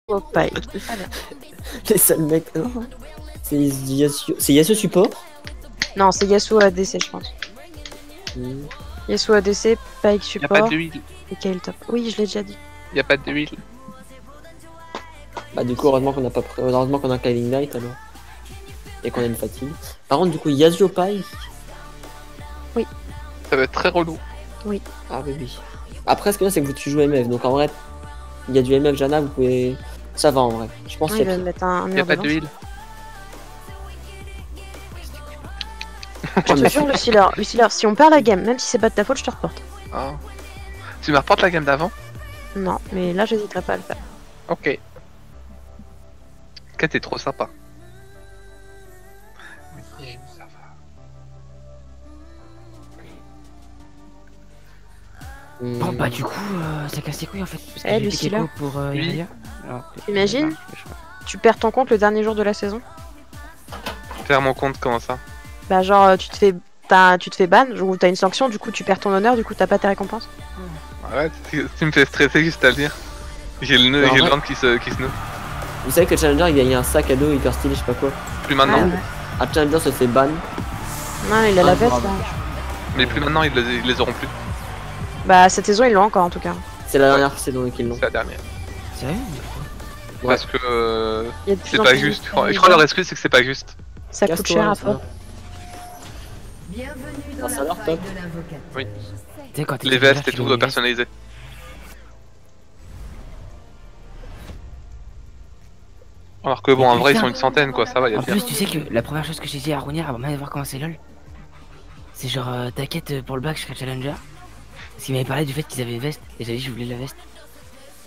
Oh, pareil. Les seuls mecs. Non. C'est Yasuo. C'est Yasuo support? Non, c'est Yasuo ADC, je pense. Yasuo ADC, Pyke Y'a support. pas d'huile. Et Kayle top. Oui, je l'ai déjà dit. Y'a pas d'huile. Bah, du coup, heureusement qu'on a pas heureusement qu'on a Kylie Knight alors. Et qu'on a une fatigue. Par contre, du coup, Yasuo Pyke. Ça va être très relou. Ah oui, oui. Après, ce que là, c'est que tu joues MF. Donc en vrai, il y a du MF Jana, vous pouvez. Ça va en vrai. Je pense Non, qu'il il y a va mettre un Y'a mur pas devant. d'huile. Je te jure, Lucilla, si on perd la game, même si c'est pas de ta faute, je te reporte. Ah. Tu me reportes la game d'avant? Non, mais là, j'hésiterai pas à le faire. Ok. Kat est trop sympa. Oui, ça va. Bon bah du coup ça casse les couilles en fait parce que Eh, j'ai Lucilla. piqué pour Oui. Irelia. Alors, Imagine. Tu perds ton compte le dernier jour de la saison. Faire mon compte, comment ça? Bah, genre, tu te fais ban, ou t'as une sanction, du coup, tu perds ton honneur, du coup, t'as pas tes récompenses. Arrête, tu me fais stresser juste à le dire. J'ai le nœud, Alors, j'ai le ouais. ventre qui se noue. Vous savez que le Challenger il gagne un sac à dos hyper stylé, je sais pas quoi. Plus maintenant. Ouais. Un Challenger se fait ban. Non, il a la Ah, veste, bravo. là. Mais plus maintenant, ils les auront plus. Bah, cette saison, ils l'ont encore, en tout cas. C'est la dernière saison qu'ils l'ont. C'est la dernière. Sérieux? Ouais. Parce que Il y a de plus c'est en pas plus juste. de- Je crois leur excuse, c'est que c'est pas juste. Ça coûte cher à fond. Bienvenue Ah, dans ça a la l'air faille top. de l'invocateur. Oui. Tu sais quand t'es Les challenger, vestes et tu tout gagnes les vestes. personnalisé. Alors que bon, en vrai, ils sont une centaine quoi, ça va, y'a En bien. plus tu sais que la première chose que j'ai dit à Rounière avant même de voir comment c'est LOL, c'est genre t'inquiète pour le bac je serai challenger. Parce qu'il m'avait parlé du fait qu'ils avaient veste et j'avais dit je voulais la veste.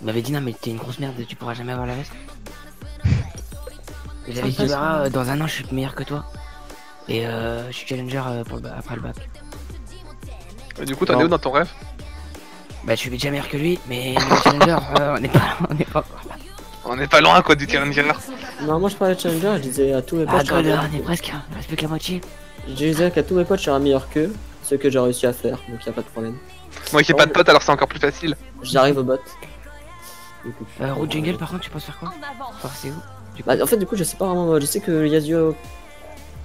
Il m'avait dit non mais t'es une grosse merde, tu pourras jamais avoir la veste. Et j'avais dit Sympa, bah, dans un an je suis meilleur que toi. Et je suis challenger pour après le bac. Et du coup, t'en es où dans ton rêve? Bah je suis déjà meilleur que lui mais niveau challenger on n'est pas encore là. On est pas loin quoi du challenger. Non, moi je parlais de Challenger, je disais à tous mes potes. Ah je serais god meilleur on est qu'eux. presque, il reste plus que la moitié. Je disais qu'à tous mes potes je serais meilleur qu'eux, ce que j'ai réussi à faire, donc y a pas de problème. Moi qui ai pas de potes, alors c'est encore plus facile. J'arrive au bot. Du coup. Route jungle par contre tu penses faire quoi? Enfin, c'est où? Bah, en fait, du coup, je sais pas vraiment. Je sais que Yasuo.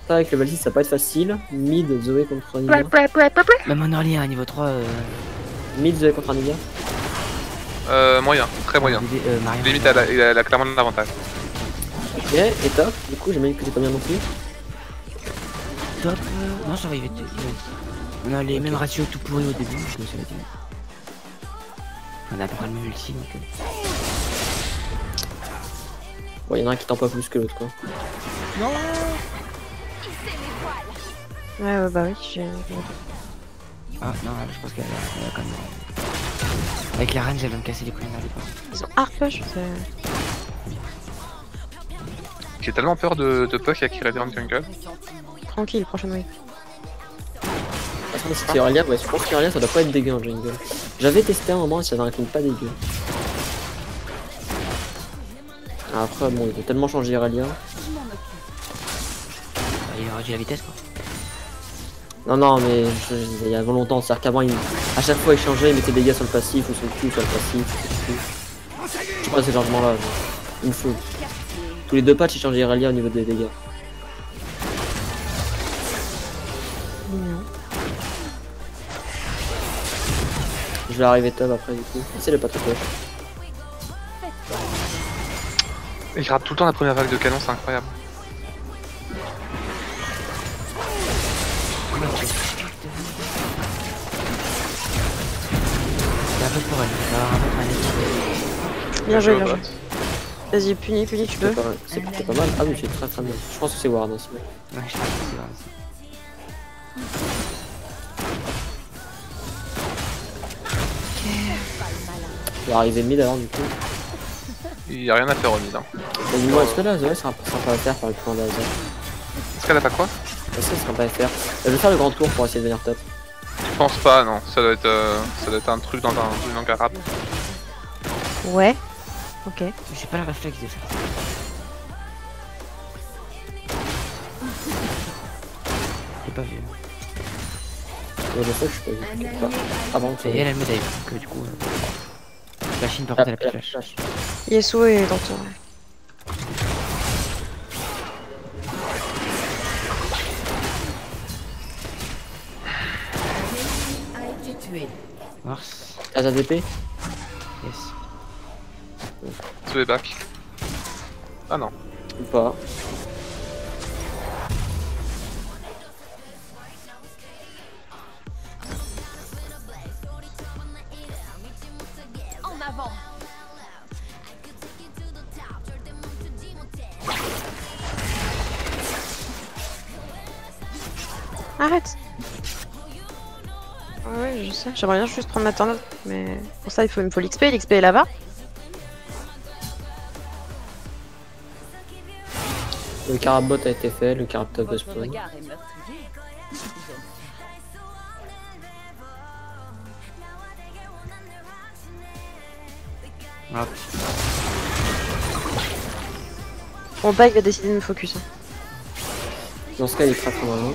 Pas avec le Valkyrie, ça va pas être facile. Mid, Zoé contre Nivea. Même en early à niveau 3 Mid, Zoé contre Nivea. Moyen, très moyen. Marion. Limite, il a clairement de l'avantage. Ok, et top. Du coup, j'imagine que c'est pas bien non plus. Top. Non, ça va, il va être. On a les mêmes ratios tout pourris au début, je me suis dit. On a à peu près le même ulti donc. Bon, y'en a un qui tend pas plus que l'autre, quoi. Ouais, bah oui, j'ai. Ah non, je pense qu'elle a quand même. Avec la range, elle va me casser les couilles à l'époque. Ils ont hard push, J'ai tellement peur de push à Kira en jungle. tranquille, prochaine wave. Attends, si c'est Aurelia, ouais, je pense qu'Aurelia ça doit pas être dégueu en jungle. J'avais testé un moment et ça avait un clean pas dégueu. Après, bon, il a tellement changé Aurelia. Il aura dû la vitesse quoi. Non, non, mais il y a longtemps, c'est-à-dire qu'avant, à chaque fois il changeait, il mettait des dégâts sur le passif ou sur le Q, sur le passif. Je sais pas ces changements-là, il me faut. Tous les deux patchs, il changeait Aurelia au niveau des dégâts. Mignon. Je vais arriver top après, du coup. C'est le pas trop push. Et je rate tout le temps la première vague de canon, c'est incroyable. C'est un peu pour elle, ça va avoir un peu mal. Bien joué, Je bien vais au joué. bot. Vas-y, puni, tu peux. C'est pas mal. Ah oui, c'est très très bien. Je pense que c'est Ward aussi. Ouais, je pense que c'est vrai aussi. Il va arriver mid alors, du coup. Il y a rien à faire au mid. Hein. Et dis-moi, est-ce que là, Zoé sera sympa à faire par le plan d'Aza? Est-ce qu'elle a pas quoi? Est-ce que ça sera pas à faire? Je vais faire le grand tour pour essayer de venir top. Je pense pas, non. Ça doit être un truc dans une langue arabe. Ouais. Ok. J'ai pas le réflexe de faire. J'ai pas vu. Et je sais que je peux. Avant que Et elle me dive, donc du coup. Flashine par contre, elle a plus de flash. Yasuo est dans ton. A été tué. Mars. T'as ta DP? Yes. Sous les bacs. Ah non. Ou pas? En avant. Arrête. Ouais, je sais. J'aimerais bien juste prendre ma tornade, mais pour ça il me faut l'XP. L'XP est là-bas. Le carabot a été fait, le caraptop de spawn. Regard est meurtrier. Hop. Bon, bah, il va décider de me focus. Hein. Dans ce cas, il est très vraiment.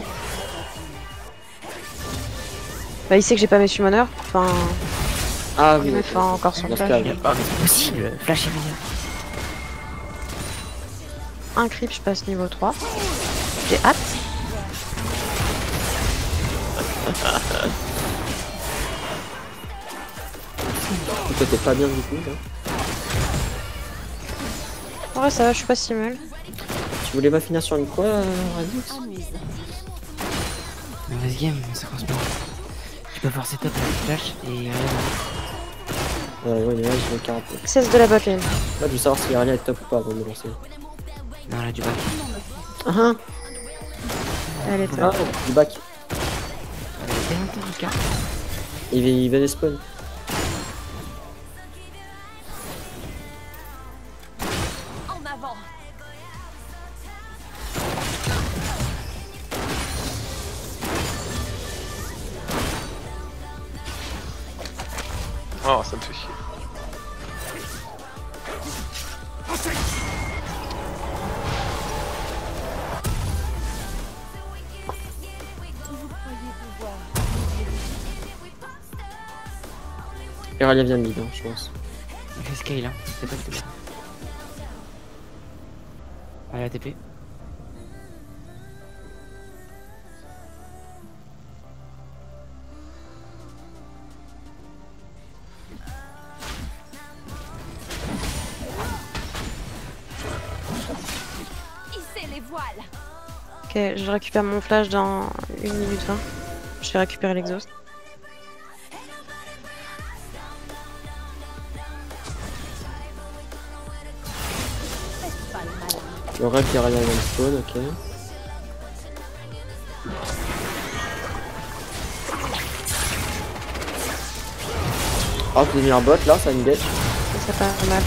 Bah, il sait que j'ai pas mes summoners. Enfin, Ah il oui, me fait encore son dans ce flash. cas, Ah, mais c'est possible. Flash est meilleur. Un creep, je passe niveau 3. J'ai hâte. toi t'es pas bien du coup là. Ouais, ça va, je suis pas si mal. Tu voulais pas finir sur une quoi, Radix? Mauvaise game, ça commence pas. Tu peux forcer top avec flash et Ouais, là, je vais carapé. Cesse de la botlane. Là, je veux savoir si Aria est top ou pas avant de me lancer. non, là du back. Ah, Elle est ah, top. du back. Elle est bien longtemps, Lucas. Il vient des spawn. En avant. Oh, ça me fait chier. Aria vient de mid, hein, je pense. Il fait scale, hein. C'est pas du tout. Allez, ATP. Hissez les voiles. Ok, je récupère mon flash dans 1 minute 20. Je vais récupérer l'exhaust. Faites pas le malin. Le rêve qu'Aria vient de spawn, ok. Oh, j'ai mis un bot là, ça me gâche. C'est pas mal.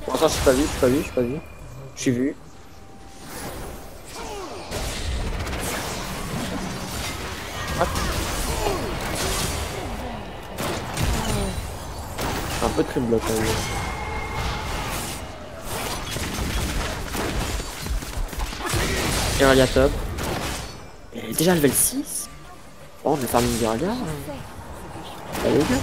Pour l'instant, je suis pas vu. Je suis vu. Hop. Un peu de crime bloc quand même. Aria top. Elle est déjà level 6. Oh, je vais faire une Aria. Elle est bien.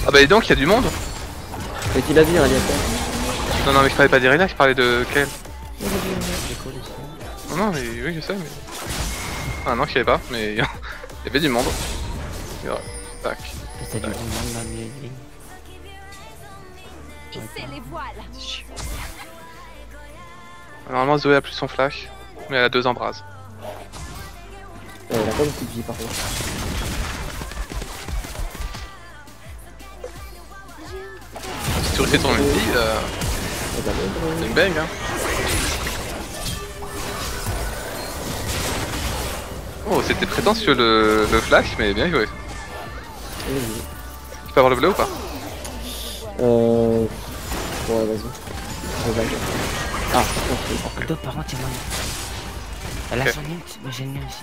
Ah bah et donc, il y a du monde. Mais tu l'as vu, Aria top. Non, non, mais je parlais pas d'Irina, je parlais de quel. C'est cool ici. Non, non, mais oui, je sais, mais... Ah non, je savais pas, mais il y avait du monde. Et voilà. Tac. T'as du bon monde dans le milieu de ligne. Hissez les voiles. Normalement, Zoé a plus son flash, mais elle a 2 embrases. Elle a pas beaucoup de vie par contre. Si tu refais ton ulti, Elle a même- c'est une bang, hein. Oh, c'était prétentieux le flash, mais bien joué. Oui. Tu peux avoir le bleu ou pas? Ouais, vas-y. Revague. Ah, ok. Top, par contre, il y a moyen. Elle a Ok. son ult, mais j'ai le mien aussi.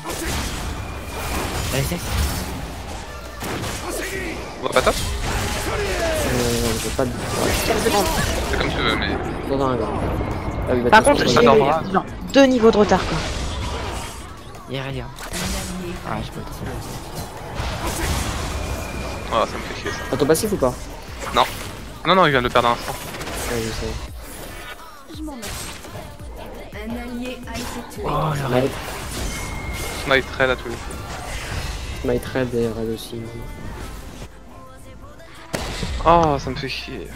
Allez, c'est. On va pas top? J'ai pas de. 15 secondes. C'est comme tu veux, mais. Dans un gars. Ah oui, bah, Par de toute contre, façon, j'ai dans le bras. genre 2 niveaux de retard quoi. Irelia. Ah, je peux pas. Oh, ça me fait chier ça. t'as ton passif ou pas? Non, non, il vient de le perdre un instant. Ouais, je sais. Je m'en occupe. Un allié a été tué. Oh, le raid. Smite raid à tous les coups. Smite Red et Red aussi. Oh, ça me fait chier.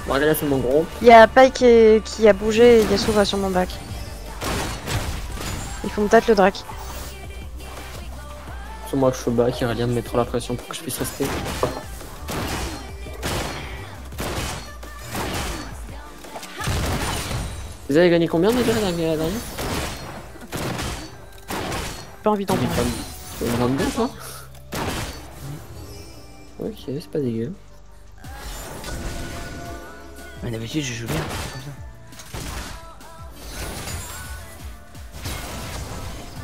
Bon, allez, là, c'est mon gros. Il y a Pai qui a bougé et Yasuo va sur mon bac. Ils font peut-être le drac. Sur moi, je suis au bac, il rien de mettre la pression pour que je puisse rester. Vous avez gagné combien déjà la dernière? Pas envie d'en parler. 22 toi? Ok, c'est pas dégueu. Mais d'habitude, je joue bien, comme ça.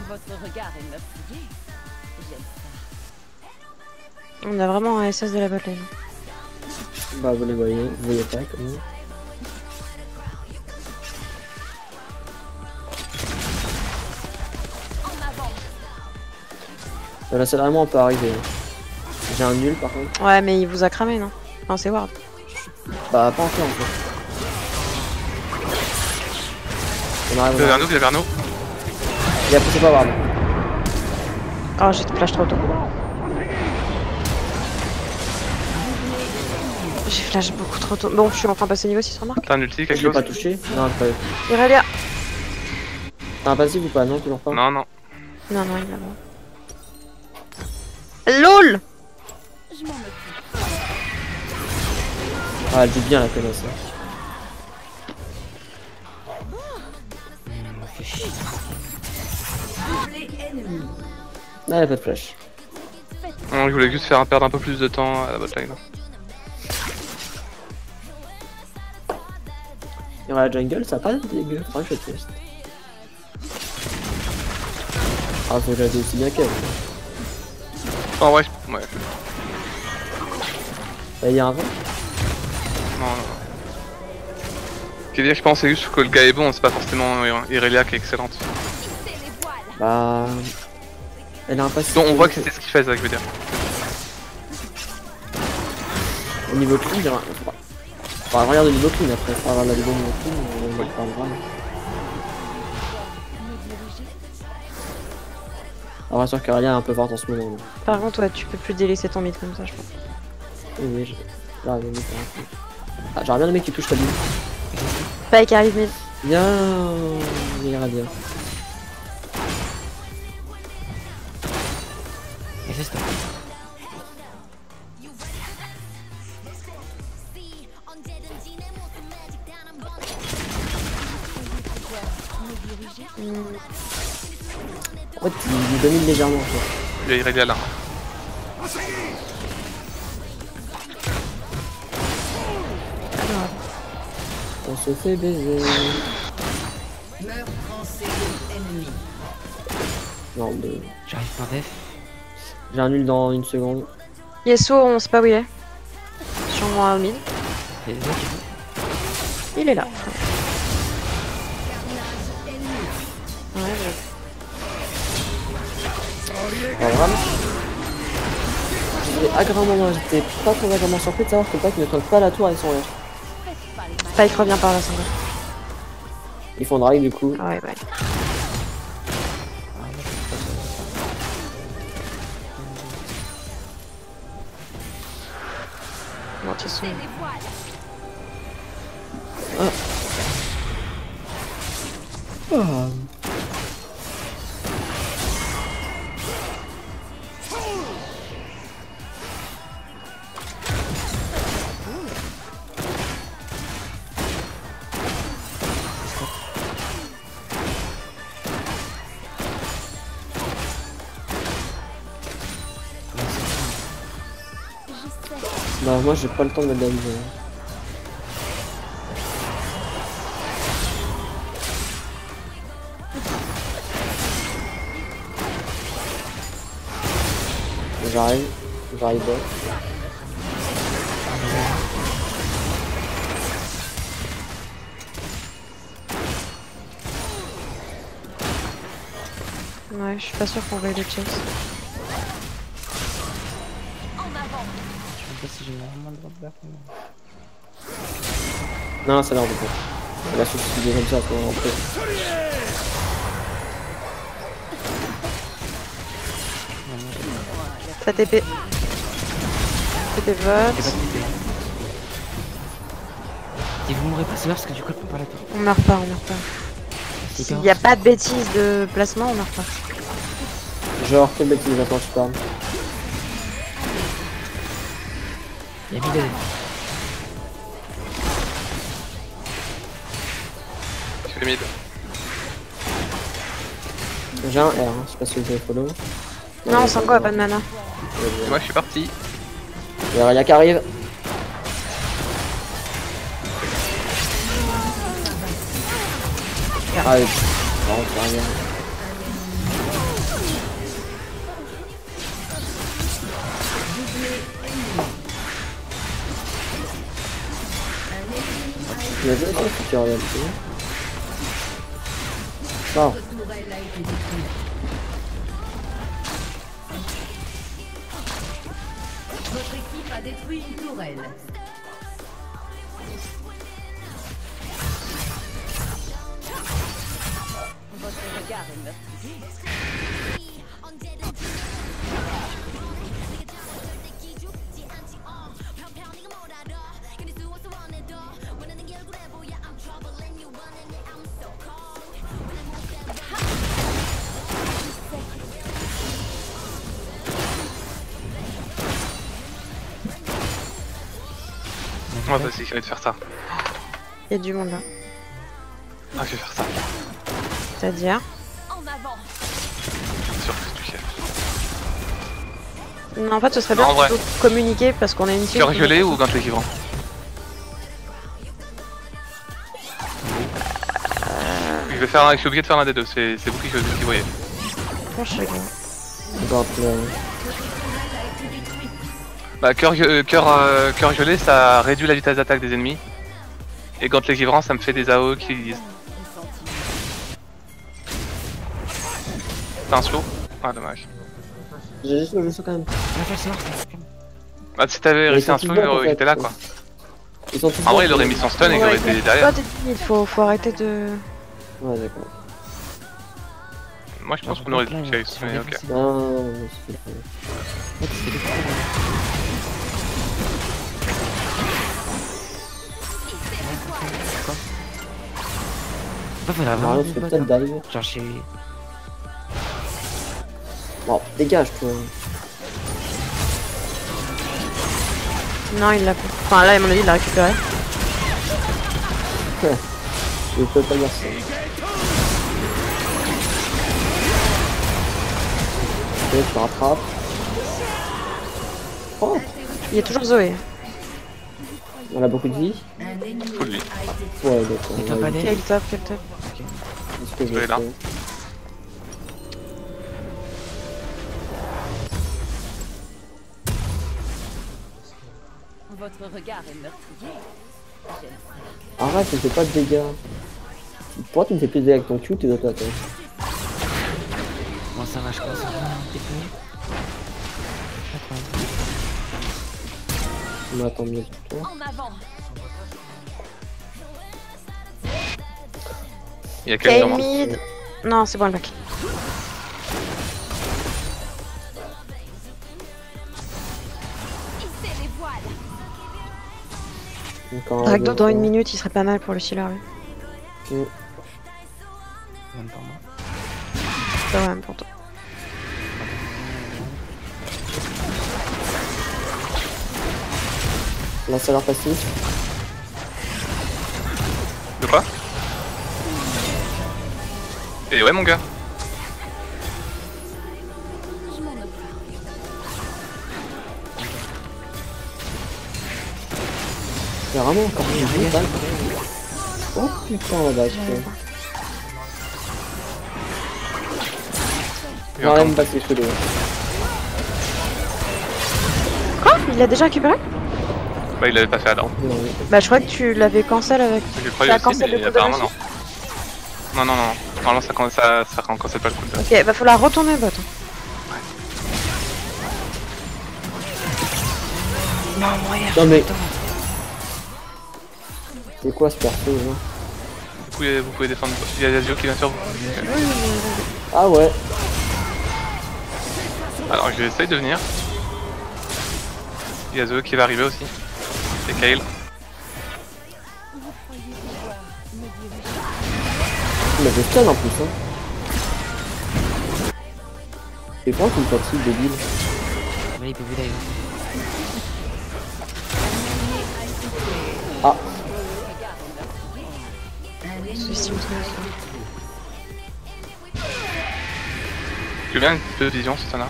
Votre regard est meurtrier. J'aime ça. On a vraiment un SS de la botlane. Bah vous les voyez pas comme nous. En avant. Là c'est vraiment on peut arriver. J'ai un nul par contre. Ouais, mais il vous a cramé, non? Enfin, c'est Ward. Bah pas encore en fait. On arrive. Il y a Verno, il y a Verno. Il a poussé pas Ward. Oh, j'ai flash trop tôt. J'ai flash beaucoup trop tôt. Bon, je suis en train de passer niveau 6 remarques. T'as un ulti, quelque Je l'ai chose? pas touché. Non, pas. Irelia. T'as un passif ou pas? Non, toujours pas. Non, non. Non, non, il l'a bon. LOL. Je m'en occupe. Ah elle joue bien la connasse. Fait chier. Ah elle a pas de flash. Non, je voulais juste faire perdre un peu plus de temps à la botlane. Et la jungle ça a pas de dégueu. Faudrait que je teste. Ah faut que j'aille aussi bien qu'elle. En vrai, ouais. Bah y'a un vent. Non, non. Ce qui veut dire que je pense c'est juste que le gars est bon, c'est pas forcément Irelia qui est excellente. Hissez les voiles. Bah. Elle a un passif. Donc on voit que c'était ce qu'il fait, ça que je veux dire. Au niveau clean, il y aura. Enfin, regarde le niveau clean après, faut avoir la vidéo niveau clean, on en parlera. Alors, bien sûr qu'Aurélien est un peu forte en ce moment. là. Par contre, ouais, tu peux plus délaisser ton mid comme ça, je pense. Oui, oui, j'arrive à Ah, j'aurais bien aimé qu'il touche ta bille. Pai qui arrive mid. Bien, il ira bien. Et c'est stop. En fait, il domine légèrement. En fait. Il y a Irelia là. Alors, On se fait baiser. Non, mais... J'arrive par def. J'ai un nul dans une seconde. Yasuo, on sait pas où il est. Sur moi au mid. Et là, tu Il est là. Ouais, Alors vraiment, j'étais agréablement, j'étais pas très agréablement surpris de savoir que Pac ne toque pas la tour avec son R. Spike revient par là, sans doute. Ils font drague du coup. Ah ouais, ouais. Bon, de toute façon, Hissez les voiles. Bah moi j'ai pas le temps de mettre de la mise. J'arrive bot. Ouais, je suis pas sûr qu'on va le chase. Je sais même pas si j'ai vraiment le droit de back. Non, ça a l'air de bon. On va se suicider comme ça pour rentrer. Ça TP. TP vote. Si vous mourrez pas, c'est parce que du coup, elle prend pas la tour. On meurt pas, on meurt pas. S'il n'y a pas de bêtises de placement, on meurt pas. Genre, quelle bêtise, j'attends, tu parles. Il y a mid AD. Je fais mid. J'ai un R, hein. Je sais pas si vous avez follow. Non, Sango a pas de mana. Et moi je suis parti. Il y a Raya qui arrive. Ah oui. Non, c'est rien. Il y a deux choses qui en réalité. Non. Votre équipe a détruit une tourelle. Votre regard est meurtrier. Moi aussi, j'ai envie de faire ça. Il y a du monde là. Ah, je vais faire ça. C'est-à-dire En avant. Bien sûr que tu kiffes. Non, en fait, ce serait Non, bien en vrai. plutôt de communiquer parce qu'on a une team. Cœur violet ou gant l'équivalent? Je vais faire, je suis obligé de faire l'un des deux, c'est vous qui voyez. Je sais pas. Donc, Bah, cœur violet, ça réduit la vitesse d'attaque des ennemis. Et gant l'équivalent, ça me fait des AOE qui... C'est un slow? Ah, dommage. j'ai juste le jeu quand même. C'est mort, c'est mort. Bah, si t'avais réussi un slow, il était là quoi. Ils sont tous En vrai, il bons, aurait mis son stun et il aurait été Toi, derrière. t'es timide, faut arrêter de. Ouais, d'accord. Moi, je pense qu'on aurait dû chase, mais ok. Non, c'est pas. Faudrait Mario, vraiment c'est une botte, peut-être hein. dive. Genre chez... Bon, dégage toi. Non, il l'a pas. Enfin, là, à mon avis, il l'a récupéré. Je peux pas dire ça. Ok, je te rattrape. Oh, Il y a toujours Zoé. on a beaucoup de vie. Full vie. Ouais, d'accord. Et toi, ouais, pas d'aide? Quel top, quel top. est-ce que je Zoé, vais là. faire Votre regard est meurtrier. J'aime ça. Arrête, tu fais pas de dégâts. Pourquoi tu me fais plus de dégâts avec ton Q, tes attaques hein. Bon, ça va, je commence à avoir un technique. Mais attends mieux pour toi. En avant. Il y a quelqu'un Ok, mid. Non, c'est bon, le back. Hissez les voiles. Encore un Dragdo, dans autre, une hein. minute, il serait pas mal pour le healer. Oui. Même pour moi. C'est vrai, même pour toi. Là, ça a l'air passif. De quoi? Et ouais, mon gars. Je m'en occupe. C'est vraiment encore une montagne. Oh putain, la vache. Il Non, va même pas ses cheveux. Il l'a déjà récupéré? Bah, il avait pas fait Adam. Bah, je crois que tu l'avais cancel avec. Je croyais Ça aussi, cancel le mais cooldown apparemment non. Non. Normalement, ça cancelle pas le cooldown. Ok, va falloir retourner bot. Non, mourir. Non mais. C'est quoi ce perso là? Vous pouvez défendre. Il y a Yasuo qui vient sur vous. Ok. Ah ouais. Alors, je vais essayer de venir. Yasuo qui va arriver aussi. Et Kayle. Il avait stun en plus hein. C'est pas qu'il me fatigue débile. Ouais, il peut vous d'ailleurs. Ah. Je veux bien une petite vision si t'en as.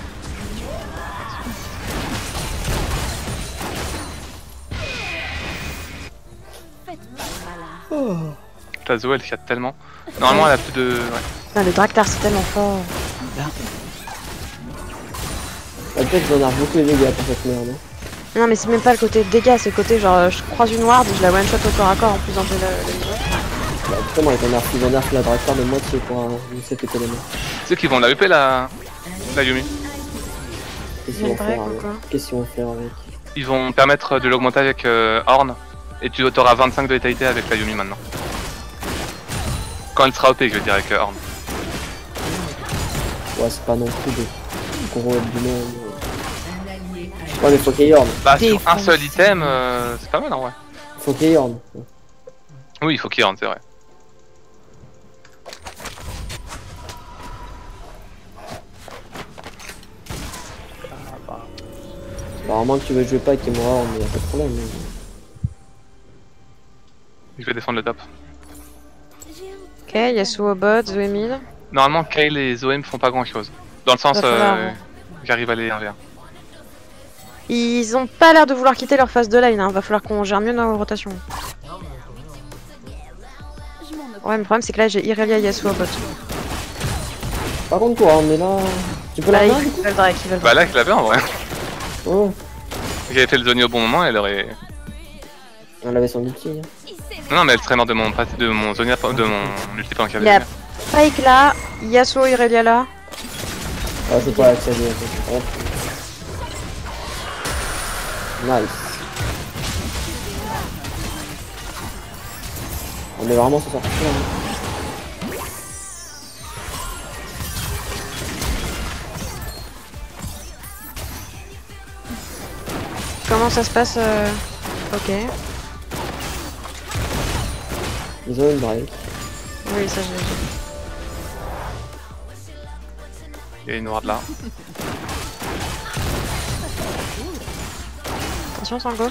Ta Zo elle fiat tellement. Normalement elle a plus de. Ouais. Putain, le Draktar c'est tellement fort. Peut-être que j'en ai beaucoup les dégâts pour cette merde. Hein. Non, mais c'est même pas le côté dégâts, c'est le côté genre je croise une ward et je la one shot au corps à corps en plus dans le niveau. Bah, justement, ils ont nerf la Draktar de moitié pour un cet élément. Tu sais qu'ils vont la UP la Yumi. Qu'est-ce qu'ils vont faire avec? Qu'est-ce qu'ils vont faire avec? Ils vont permettre de l'augmenter avec Horn. Et tu auras 25 de létalité avec la Yumi maintenant. Quand elle sera OP, je veux dire, avec Horn. Ouais, c'est pas non plus des gros du monde. Ouais, mais faut qu'il y ait Horn. Bah, sur un seul item, c'est pas mal en vrai. Faut qu'il y ait Horn. Oui, il faut qu'il y ait Horn, c'est vrai. Bah, à moins que tu veux jouer pas avec moi Horn, mais y'a pas de problème. Je vais défendre le top. Ok, Yasuo bot, Zoé mid. Normalement, Kayle et Zoé me font pas grand chose. Dans le sens, j'arrive à les 1v1. Ils ont pas l'air de vouloir quitter leur phase de lane, hein. Va falloir qu'on gère mieux nos rotations. Ouais, mais le problème c'est que là j'ai Irelia et Yasuo bot. Par contre, toi, on est là. Tu peux Là, la ils main du coup? veulent Drake, ils veulent Bah Drake. là, je l'avais en vrai. Oh, J'avais fait le zoning au bon moment, elle aurait. elle avait son ulti. Hein. Non, mais elle serait morte de mon zoning, de mon ulti pendant qu'elle Il y a avait. Pike là, Yasuo, Irelia là. Ah, je veux pas accéder à ça. Nice. On est vraiment sur sortir là. Hein. Comment ça se passe Ok. Ils ont une break. Oui, ça j'ai vu. Il y a une ward là. Attention, Sango.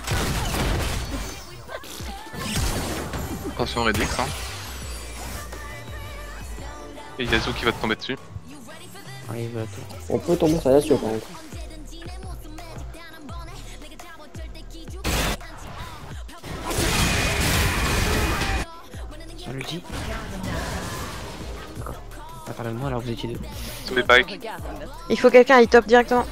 Attention Redix, hein. Et Yasuo qui va te tomber dessus. Ouais, il va tout. On peut tomber sur Yasuo par contre. Sur l'ulti. D'accord. Pas parler de moi alors que vous étiez deux. Sous les pikes. Regarde, Il faut quelqu'un, il top directement.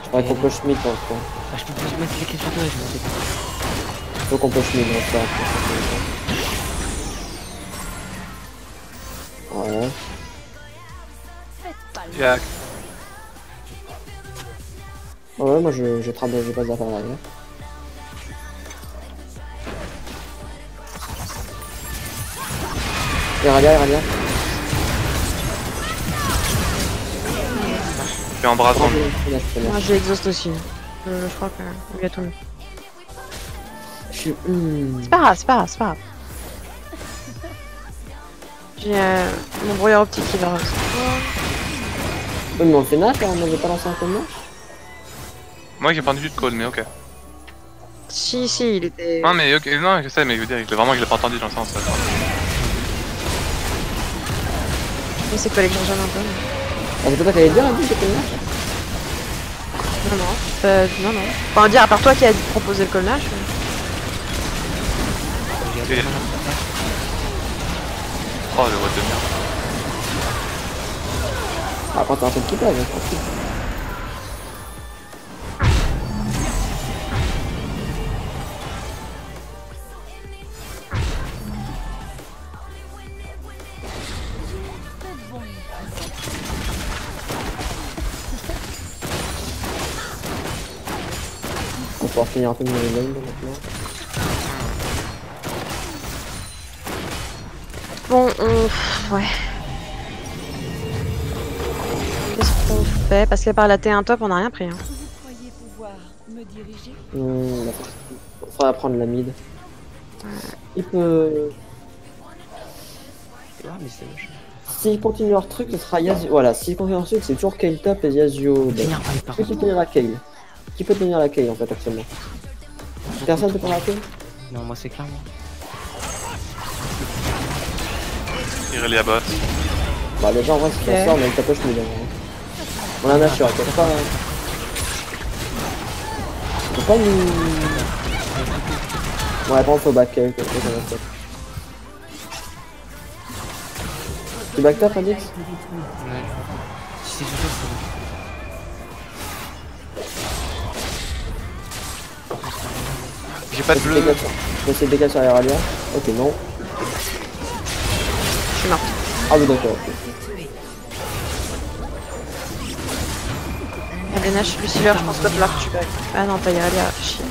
Je crois qu'on push mid pour l'instant. Ah, je peux pas mettre les clés sur toi et je m'en sais pas. Faut qu'on push mid, on va faire. Ouais. Il y a. Ouais, moi je travaille, je passe par l'arrière. Irelia. Je suis embrassant. Moi j'ai exhaust aussi. Je crois que lui a tout mis. Je suis. C'est pas grave, c'est pas grave. J'ai mon brouillard optique qui va rester. Ouais, mais on le fait nappe, on n'avait pas lancé un peu de match. Moi j'ai pas entendu de call, mais ok. Si, il était. Non, mais ok, non, je sais, mais je veux dire, vraiment, je l'ai pas entendu dans le sens. Mais c'est quoi les gens un peu Ah, c'est pas toi qui allais dire, Abby, c'était le match? Non. Enfin, dire à part toi qui a proposé le call Nash. Et- Oh, le what de merde. Ah, quand t'as un truc qui passe, hein, tranquille. pouvoir finir un peu mon lane maintenant. Bon, on... Ouais. Qu'est-ce qu'on fait? Parce qu'à part la T1 top, on a rien pris. Hein. Vous croyez pouvoir me diriger? Il faudra prendre la mid. Il peut... Ah, mais c'est moche. S'ils continuent leur truc, ce sera Yasuo. Voilà, s'ils continuent leur truc, c'est toujours Kayle top et Yasuo. Finir par les par Qui peut tenir la Kayle? Qui peut tenir la Kayle en fait actuellement? Personne peut tenir la Kayle? Non, moi c'est clair, moi. Irelia bot. Bah déjà en vrai si on sort on a une tapoche mid. On a un Nashor, il faut pas... Faut pas nous... Ouais, par contre faut back quelque chose comme ça. Tu back top Alix? Ouais. Si c'est juste ça, c'est bon. J'ai pas de bleu. Je vais essayer de dégâts sur Irelia. Ok, non. Je suis morte. Ah oui, d'accord. Ok. LNH, Luciller, je pense pas falloir que tu back. Ah non, t'as Irelia, chier.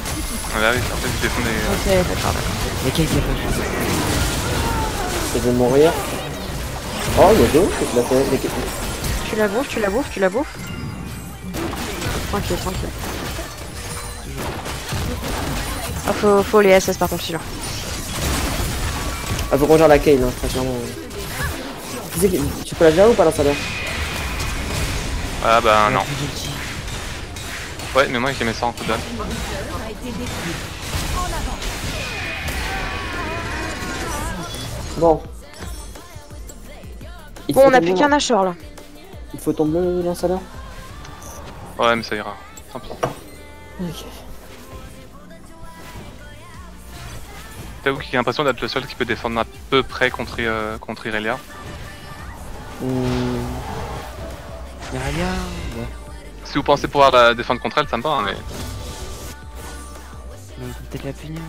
Ah bah oui, en fait, je défendais. Ok, d'accord. Mais quel qui a pas joué? Je vais mourir. Oh, il y a deux. Qu'est-ce qu'il a fait? Tu la bouffes, tu la bouffes, tu la bouffes. Tranquille, tranquille. Ah, faut les SS par contre, celui-là. Ah, faut qu'on gère la Kayle, hein, très clairement. Tu peux la gérer ou pas dans salaire? Ah bah non. Ouais, mais moi j'ai mis ça en coup de dalle. Bon. Bon, on a plus qu'un Nashor là. Il faut tomber dans salaire? Ouais, mais ça ira. Tant pis. Ok. T'avoue qu'il a l'impression d'être le seul qui peut défendre à peu près contre Irelia. Irelia, ouais. Si vous pensez pouvoir la défendre contre elle, ça me va, hein, mais On peut peut-être la punir.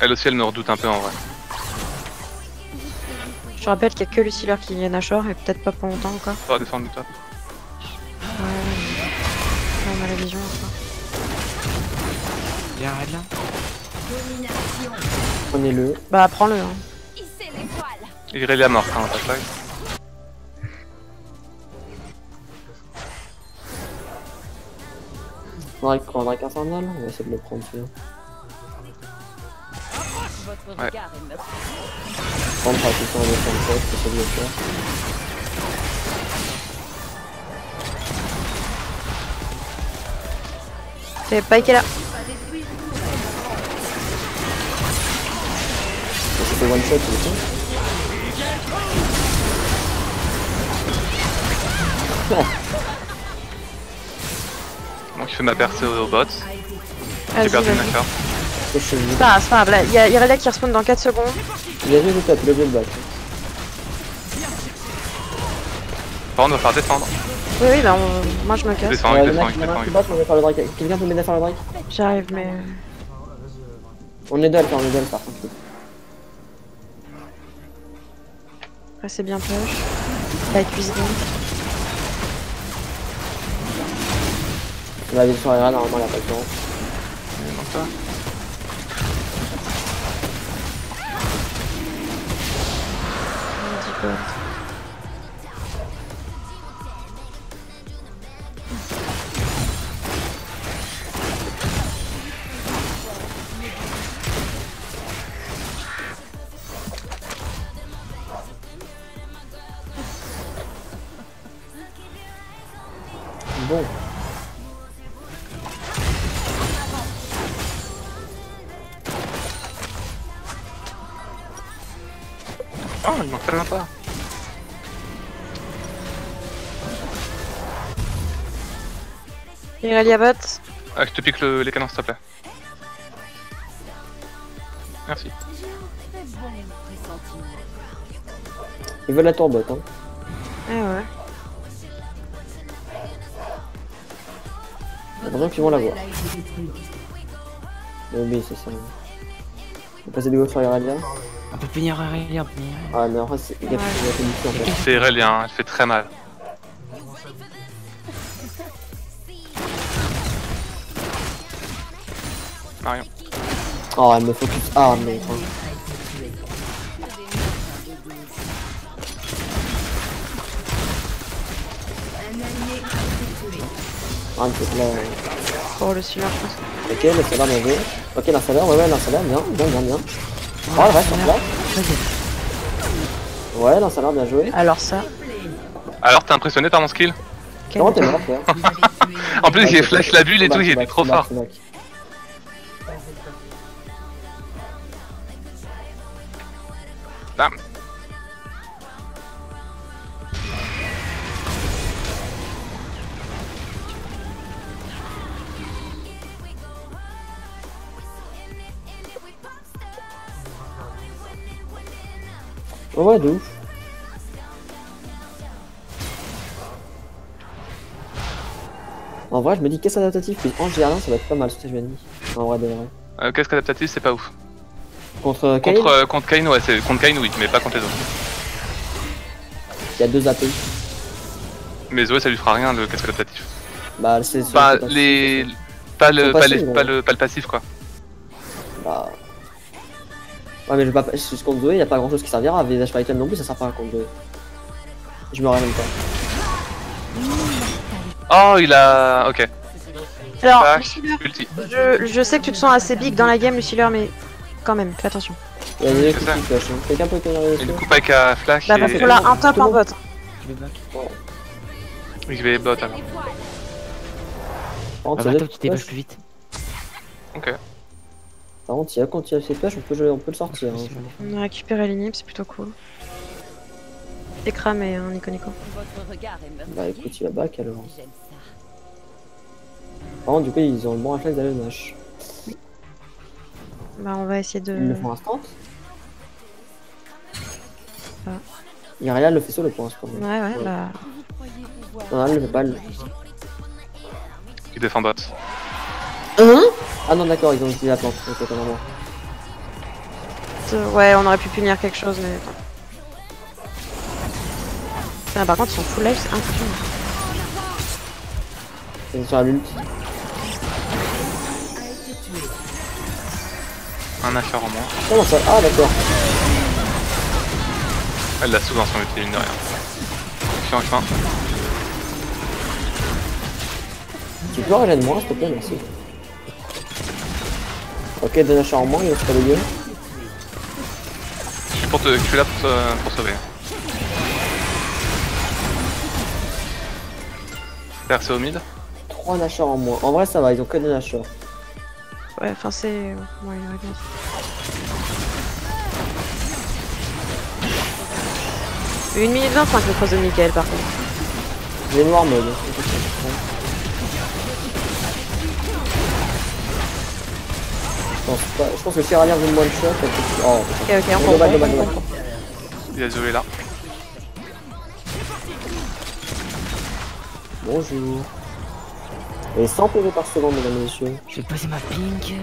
elle aussi elle me redoute un peu en vrai. Je te rappelle qu'il y a que Luciller qui est Nashor et peut-être pas pour longtemps encore. Pas défendre du top. Ouais. Là, on a la vision encore. Viens, Irelia. Prenez-le. Bah, prends-le. Hein. Irelia mort, hein, pas ça. Drake infernal, on va essayer de le prendre celui-là. Votre Ouais. regard est meurtrier. Prendre par tout le temps de faire c'est celui de faire. C'est pas qui est là. C'était one shot, il est con. Donc je fais ma percée au bot. J'ai Vas-y, perdu vas-y. une d'accord. Je C'est pas grave, c'est pas grave. Là, il y a Irelia qui respawn dans 4 secondes. Il a vu le top, il a vu le back. Par contre, on va faire descendre. Oui, oui, bah, moi je me casse. Descends, Le descends, mec, il y en a un qui descends. bat, on va faire le drake. Quelqu'un peut m'aider à faire le drake? J'arrive, mais. On est deux à le faire, on est deux à le faire. Tranquille. Après, c'est bien push. La cuisine. On va aller sur Irelia, normalement elle a pas le temps. Donc ça. Bon. Oh, il manque tellement pas. Irelia bot. Ah, je te pique les canons s'il te plaît. Merci. Ils veulent la tourbotte, hein. Ah ouais. Il y a des gens qui vont la voir. Oui, c'est ça. On va passer des go sur Irelia. On peut punir Irelia, on peut punir Irelia. Ah, mais en vrai, il y a fait du en fait. C'est Irelia, hein, elle fait très mal. Marion. Oh, elle me focus. Ah, mais. Ah, c'est là. Oh, le silence, je pense. Ok, le salaire bien joué. Ok, l'installateur, ouais, l'installateur, bien. Oh, le reste, là. Ouais, l'installateur, bien joué. Alors ça, Alors t'es impressionné par mon skill? quel Comment t'es mort, frère? En plus j'ai flash la bulle et tout, j'ai été Back, trop back, fort. back. Bam. Ouais, de ouf. En vrai, je me dis qu'est-ce adaptatif puis en GR1 ça va être pas mal ce que je viens de dire. En vrai, de vrai. Qu'est-ce qu'adaptatif, c'est pas ouf. Contre Kayle, Contre Kayn, ouais, c'est contre Kayn, oui, mais pas contre les autres. il y a 2 AP. Mais Zoé, ça lui fera rien le casque adaptatif. Bah, c'est Pas c'est les. Pas le, Son pas, passif, les, ouais. pas le passif quoi. Bah. Ouais, mais je vais pas. Juste contre Zoé, y a pas grand chose qui servira. Visage Python non plus, ça sert pas contre Zoé. Je me rappelle même pas. Oh, il a. Ok. Alors, Back, Lucileur, ulti. je sais que tu te sens assez big dans la game, Lucileur, mais quand même, fais attention. Il y a des C'est ça. qui flash. Hein. Quelqu'un peut tenir les Et yeux du coup, Pike à flash Bah, et. parce que là, un top, C'est un bon. bot. Je vais back. Je vais bot alors. Par contre, Ah il y a bah deux top, tu débats push. plus vite. Ok. Par contre, quand il y a ces push, on peut le sortir. Hein. On a récupéré l'inhib, c'est plutôt cool. Et cramé, hein, Nico Nico. Votre regard est meurtrier. Bah écoute, il va back alors. J'aime ça. Par contre, du coup, ils ont le bon réflexe d'aller le Nash. Bah, on va essayer de. Ils le font instant. Ah. Irelia le fait solo pour l'instant. Ouais, ouais, bah. Vous croyez pouvoir Non, elle le fait pas. Il défend bot. Hein? Ah non, d'accord, ils ont utilisé la plante. Ok, pas vraiment. Ouais, on aurait pu punir quelque chose, mais. Putain, par contre, ils sont full life, c'est impressionnant. Ils sont sur la l'ult. Un affaire en moins. Comment ça? Ah, d'accord. Elle l'a sous dans son ulti, mine de rien. Enfin. Tu peux régénérer moi, s'il te plaît, merci. Ok, deux achats en moins, il reste pas dégueu. Je suis là pour sauver. Percé au mid. 3 achats en moins. En vrai, ça va, ils ont que des achats. Ouais, enfin, c'est. Ouais, il aurait bien. Une minute 25 le cross de Michael, par contre. J'ai noir mode. Je pense que si Irelia veut une one shot, elle peut... Oh, putain. Ok, on Go back, go back, comprend. go back. Il y a Zoé là. Bonjour. Et 100 PV par seconde, mesdames et messieurs. Je vais poser ma pink.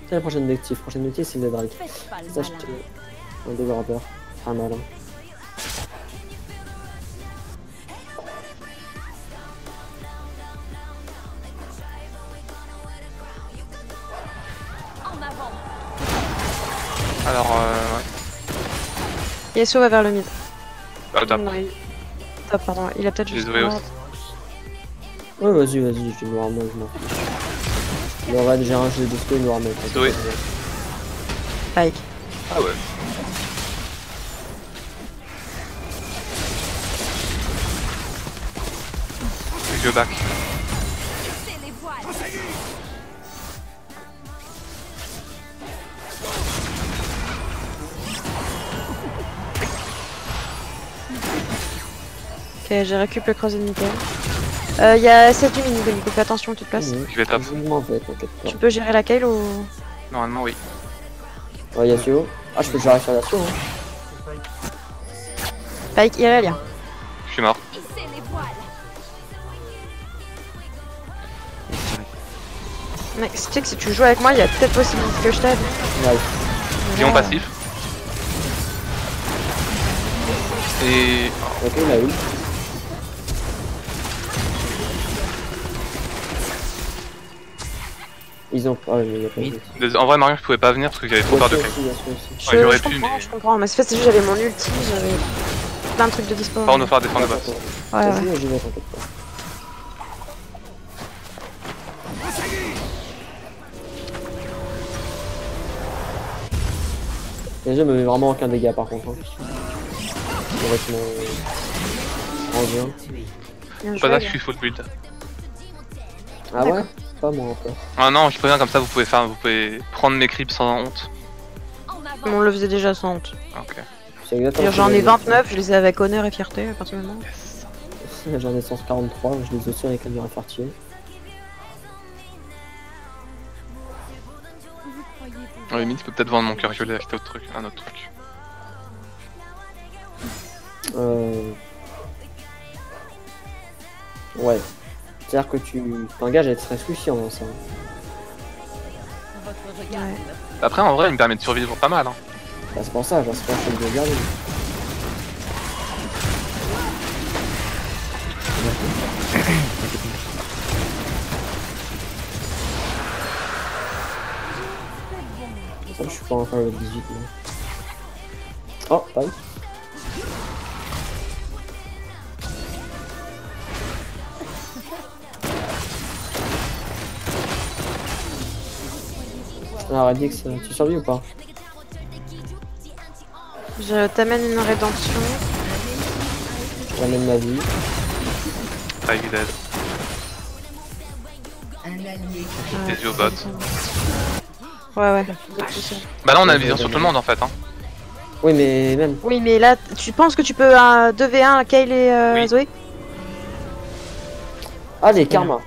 C'est la prochaine objectif. Prochaine objectif, c'est le Drake. faites pas le Ça, je malin. te... Un développeur. Un malin. En avant. Alors, ouais. Yasuo va vers le mid. Bah, top. Non, top, pardon. Il a peut-être J'ai juste. Zoé aussi. Ouais, vas-y, je vais noir mode, je m'en fous. Le raid, j'ai un jeu de display noir mode. Zoé. Pike. Ah ouais. Je back. C'est les voiles. Ok, j'ai récupéré le cross de Michael. Il y a 7 minutes, du coup, fais attention, tu te places. Je vais top. Je m'en vais, t'inquiète pas. Tu peux gérer la Kale ou. Normalement, oui. Ouais, Yasuo. Ah, je peux gérer sur Yasuo, hein. Pike, Irelia. Je suis mort. Hissez les voiles. Mec, tu sais que si tu joues avec moi, il y a peut-être possibilité que je t'aide. Ouais. Sion passif. Et. Ok, il a eu. Ils ont. Ah, mais il y a pas Oui. de. En vrai, Marion, je pouvais pas venir parce que j'avais trop peur de Kyle. Je, j'aurais je pu, comprends, mais- je comprends. Mais c'est juste que j'avais mon ulti, j'avais plein de trucs de dispo. Pas on nous faire défendre le boss. Ouais, ouais. Vas-y, j'y vais, t'inquiète pas. Déjà, me met vraiment aucun dégât par contre. Hein. Avec mon engin. Bien Pas joué, là que je gars. suis full build. Ah ouais? Pas moi encore. Ah non, je préviens comme ça, vous pouvez prendre mes creeps sans honte. On le faisait déjà sans honte. Ok. C'est exactement J'en ce que ai j'allais dire. 29, je les ai avec honneur et fierté, personnellement. Yes. J'en ai 143, je les ai aussi avec un dur infartier. À la limite, tu peux peut-être vendre mon cœur violet et acheter un autre truc. Ouais. C'est-à-dire que tu t'engages à être très souciant dans ça. Votre regard Ouais. me Après, en vrai, il me permet de survivre pas mal. Hein. Bah, c'est pour ça, genre, c'est pas je peux le garder. Ça, je suis pas encore le 18 moi. Oh, pas eu. Alors, Radix, tu survis ou pas? Je t'amène une rédemption. J'amène ma vie. Ah, il est dead. Ouais, Les yeux au bot. Ouais, ouais. Bah là, on a la vision sur tout le monde en fait. Hein. Oui, mais même. Oui, mais là, tu penses que tu peux 2v1 Kyle et Oui. Zoé? Allez, Karma.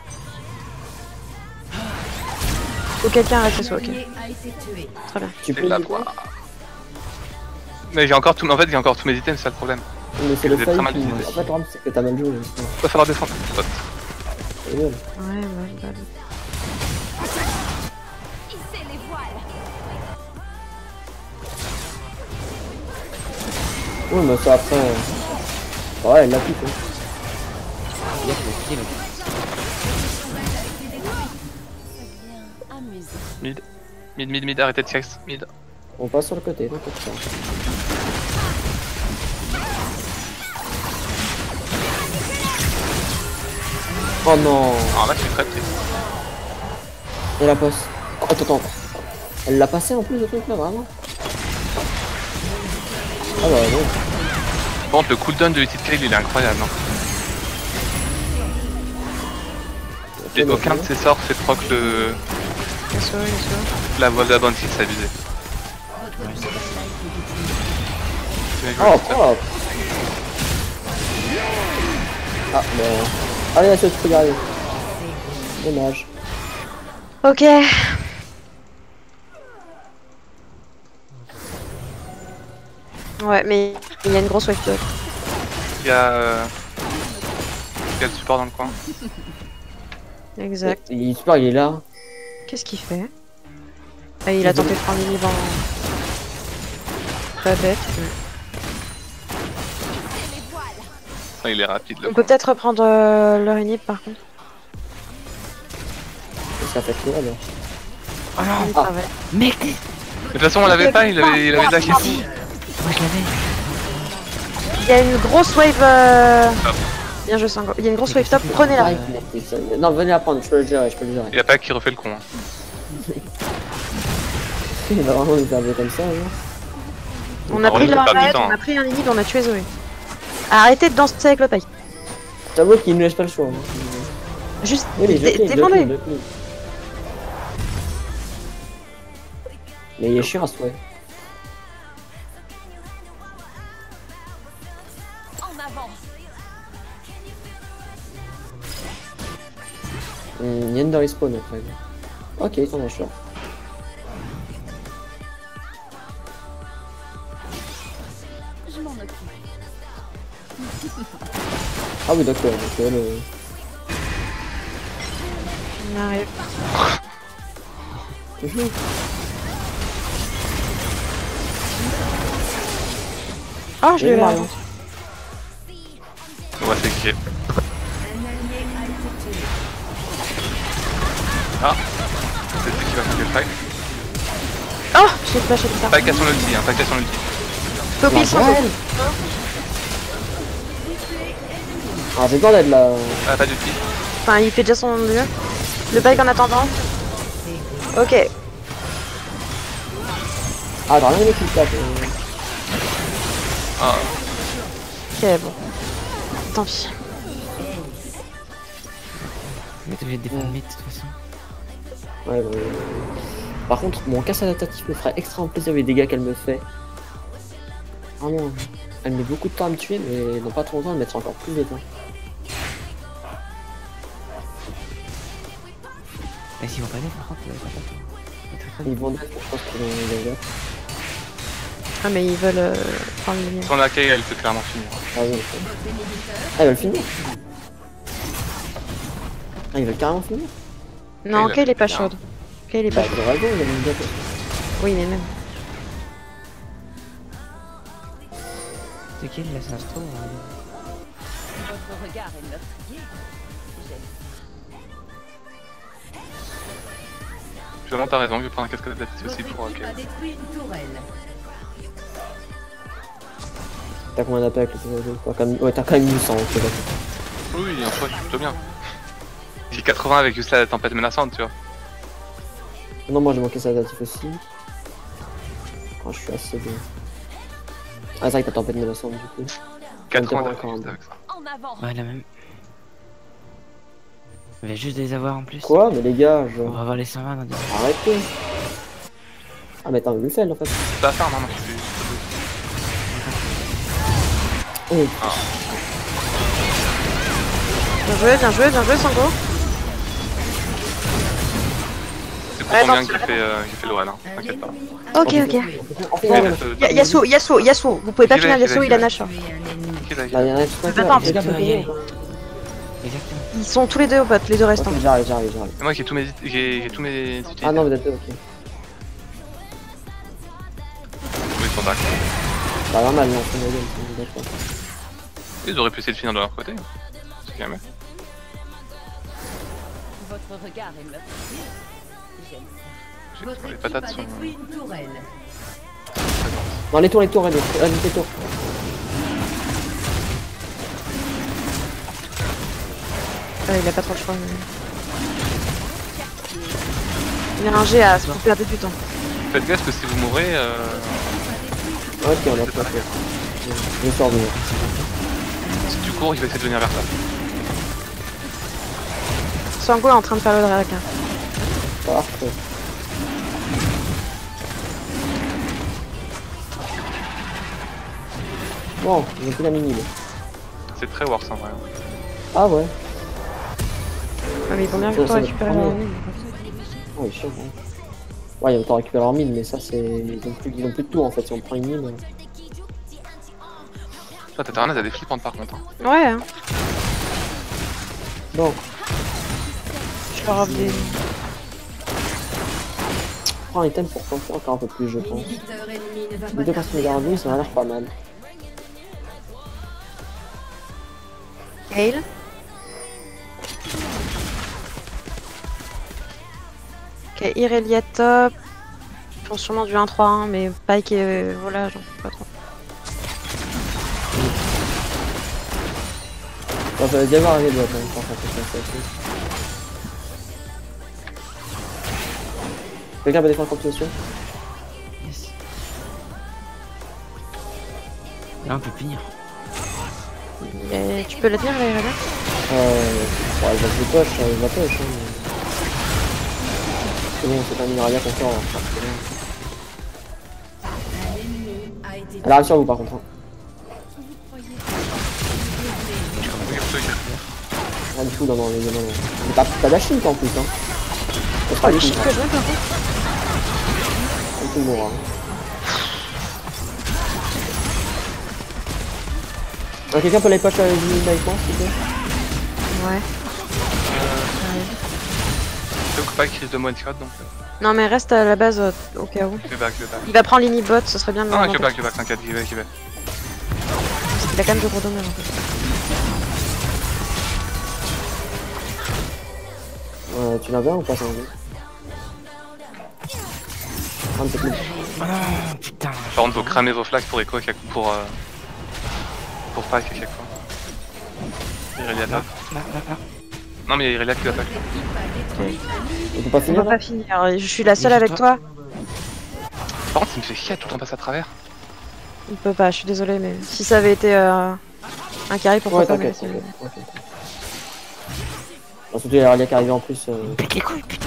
Ou quelqu'un arrête ça, ok. Très bien. Tu peux C'est la du coup. poire. Mais j'ai encore tout. En fait, j'ai encore tous mes items, c'est ça le problème. Mais c'est le Vous êtes très fail mal qui. utilisé. En fait, le problème, c'est que t'as mal joué. justement. Il va falloir descendre. Bot. C'est nul. Ouais, bah. Oui, mais ça après. Ouais, elle l'a plus quoi. Hier, je l'ai quitté, amusant. Mid, arrêtez de chase. Mid. On passe sur le côté, t'inquiète pas. Oh non. Alors là, je suis très triste. Et la passe. Oh, attends. Elle l'a passé en plus le truc là, vraiment. Ah bah non. Par contre, le cooldown de l'ulti de Kyle, il est incroyable. Hein. Et aucun de ses sorts fait proc Yasuo. la voile de la bounty, c'est abusé. Bien joué, Oh, Steph. propre. Ah, bon. Allez, la chose peut y arriver. Dommage. Ok. Ouais, mais il y a une grosse wave top. Il y a le support dans le coin. Exact. Il super, il est là. Qu'est-ce qu'il fait? Ah, il a tenté de prendre l'inhib en... Pas bête. Ah, il est rapide le On peut con. peut-être reprendre leur inhib par contre. Ça fait quoi alors? Oh non, Il travaille. mec, De toute façon, on l'avait pas, il avait lâché tout. moi je l'avais. Il y a une grosse wave. Top. Bien joué, Sango. Il y a une grosse wave top. Prenez-la. Non, venez la prendre, je peux le gérer, Il y a pas qui refait le con. Hein. Il va vraiment nous garder comme ça, hein. On a Alors, pris on peut leur perdre du raid, temps, on a hein. pris un inhib, on a tué Zoé. Arrêtez de danser avec le paille. J'avoue qu'il ne laisse pas le choix. Hein. Juste Oui, je le clean, défendez. le clean. Mais il est chiant ce ouais. En avant. Il y a une dans respawn après. Ok, t'en as chaud. Je m'en occupe. Ah oui, d'accord, donc le... On arrive. Oh, je l'ai eu là. Marion. On va s'équiper. Ah, c'est lui qui va faire le fight. Oh, j'ai flashé tout ça. Fight à son ulti, fight à son ulti. Poppy sans go. Ah, j'ai peur d'être là. Ah, pas d'ulti. Enfin, il fait déjà son mieux. Le bike en attendant. Ok. Ah, t'as rien aimé qu'il tape. Ah, Ok, bon. Tant pis. Mais t'es obligé de défendre mid de toute façon. Ouais, ouais. Par contre, mon casse adaptatif me ferait extrêmement plaisir les dégâts qu'elle me fait. Vraiment, elle met beaucoup de temps à me tuer, mais dans pas trop longtemps, elle mettra encore plus de temps. Et s'ils vont pas naître, par contre, pas Ils vont naître, je pense qu'ils vont les gars. Ah, mais ils veulent prendre le mien. son accueil, elle peut clairement finir. Ah, oui, ok. Ah, ils veulent finir. Ah, ils veulent carrément finir. Non, il Kay, il est pas bien. chaude. Kay, il est Bah, pas chaude. de raison, ils avaient gâté. Oui, mais même. C'est qui là, c'est Astro Votre regard est meurtrier. J'aime. Finalement, t'as raison, je vais prendre un casque adaptatif aussi pour ok. T'as combien d'appels avec le PvP? Ouais, t'as quand même 800, ok, d'accord. Oui, en soi, je suis plutôt bien. J'ai 80 avec juste la tempête menaçante, tu vois. Non, moi j'ai mon casse adaptatif aussi. Oh, je suis assez bien. Ah, c'est vrai que t'as tempête menaçante du coup. 80 encore un juste peu. avec ça. En avant. Ouais, la même. On va juste les avoir en plus. Quoi? Mais les gars, On genre. va avoir les 120 dans 10 minutes. Arrêtez! Ah, mais attends, Lufel en fait. C'est pas à faire, non, non, je suis. Oh, Bien joué, bien joué, bien joué, Sango. C'est pour Ouais, ton bien non, que j'ai fait l'OL, hein, t'inquiète pas. Ok, ok. Mais, Yasuo, Yasuo, Yasuo. Vous pouvez pas J'y finir vais, Yasuo, j'y il a vais. Nashor. Ok, Bah, d'accord. y'en a tout à Attends, l'heure. tu Les gars, peux faut y payer, aller. quoi. Exactement. Ils sont tous les deux au bot, les deux restants. Ok, j'arrive. Et moi, j'ai tous mes utilités. Ah non, vous êtes deux, ok. Oui, ils sont d'accord. Bah, normal, non, c'est ma gueule, c'est d'accord. Ils auraient pu essayer de finir de leur côté. C'est jamais. Votre regard est meurtrier. J'aime ça. Les patates sont. Non, les tours, allez, les tours. Il a pas trop le choix. Mais... Il a un G à se perdre du temps. Faites gaffe que si vous mourrez, Ok, on a pas fait. Je sors de là. si tu cours, il va essayer de venir vers toi. Sango est en train de faire le drac. Hein. Parfait. Bon, ils ont plus la mini. C'est très worse en vrai. Ah ouais. Ah, mais ils vont bien Ça, vite ça va récupérer être leur premier. mine. Oh, ils sont bons. Ouais, ils ont autant récupérer leur mine, mais ça c'est. Ils ont plus de tour en fait. Si on prend une mine. Toi, t'as rien à des flippantes par contre. Hein. Ouais, hein. Bon, Je leur offre des. prends un item pour tenter encore un peu plus, je pense. Les deux personnes gardiens, ça a l'air pas mal. Gale. Ok, Irelia top. Ils font sûrement du 1-3-1, mais Pike et voilà, j'en sais pas trop. Bon, ça va y avoir les doigts quand même, pour faire ça aussi. Quelqu'un peut défendre continuation? Yes. Là, on peut finir. Et tu peux la tenir, la Irelia? Ouais, elle va se push, elle va push. Hein, mais... C'est bon, c'est un Miralia qu'on sort. Hein, elle arrive sur vous par contre. Hein. Ah, du coup, non, les non. Mais t'as dashing toi en plus. Hein. Oh, les chiffres que je veux, par contre. Tout le monde. Hein. Quelqu'un peut aller push avec moi, s'il te plaît? Ouais. Je sais pas pas qu'il risque de one shot donc. Non, mais reste à la base au cas où. Je vais back. Il va prendre l'inhibot, ce serait bien de Non, je l'augmenter. vais back, t'inquiète, j'y vais. Il a quand même de gros dommages en fait. Tu l'as bien ou pas, ça envie? Oh, putain. Par contre, faut cramer vos flags pour Echo pour Pike à chaque fois. Irelia top. Non, mais Irelia qui l'attaque. On peut pas On finir va là? pas finir, je suis la seule Mais avec toi. Par contre, ça me fait chier, tout le temps passe à travers. Il peut pas, je suis désolée, mais si ça avait été un carry, pourquoi Ouais, pas. t'inquiète, mais t'inquiète. Ok. Surtout, il y a Aria qui arrive en plus. Pète les couilles, putain.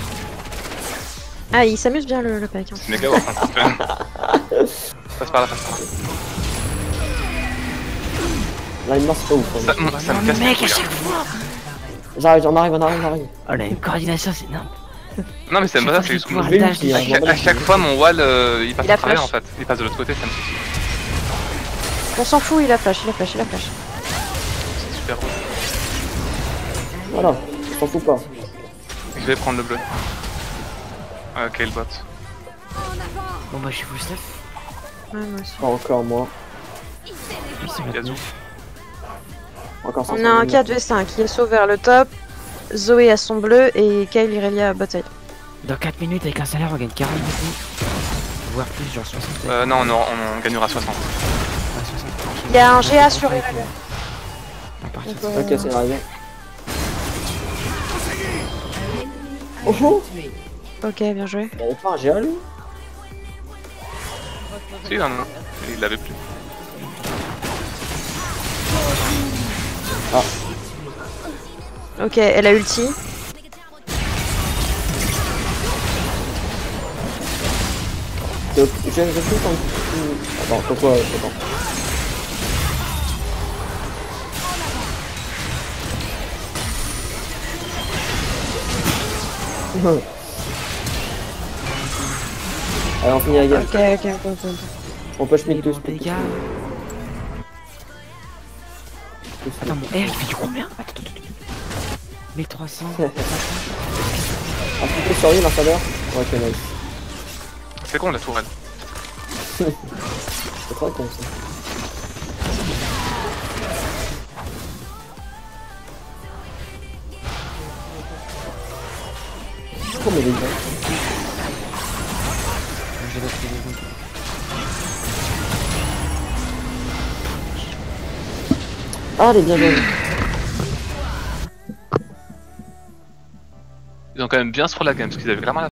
Ah, il s'amuse bien le pack. Hein. C'est méga worth un petit peu. Passe par là. Là, il meurt, c'est pas ouf. Ça me casse les Mec, à couilles, hein. chaque fois. J'arrive, on arrive. Oh là, une coordination, c'est énorme. Non, mais c'est pas ça, c'est juste que Pouvoir vais dash, ulti, hein. à chaque fois, mon wall il passe Il a à travers en flash. fait. Il passe de l'autre côté, ça me suffit. On s'en fout, il a flash. C'est super beau. Voilà, on s'en fout pas. Je vais prendre le bleu. Ok, le bot. Bon bah je suis full stuff. Ouais, moi aussi. Pas encore, moi. Ils sont Yazoo. Encore 500 On a un minutes. 4v5, Yasuo vers le top, Zoé à son bleu et Kyle Irelia à bot side. Dans 4 minutes avec un salaire on gagne 40 minutes. Voire plus, genre 60. Non, on gagnera 60. Ah, 60. Il y a un GA sur Irelia. À partir Donc, de- Ok, c'est arrivé. Oh, Ok, bien joué. il avait pas un GA lui? Si, non, il l'avait plus. Ok, elle a ulti. Je viens de tout quand... Attends, pourquoi? Attends. Allez, on finit la game. Ok. On push mid Bon, tous. les gars. Attends, mon R il fait du combien? Attends. 1300. Un petit peu sur lui, l'ambassadeur. Ouais, ok, nice. C'est con la tourelle. C'est trop con ça. Oh, mais les gars. Je vais rester les autres. Ah, les bien joués. Ils ont quand même bien sur la game parce qu'ils avaient clairement la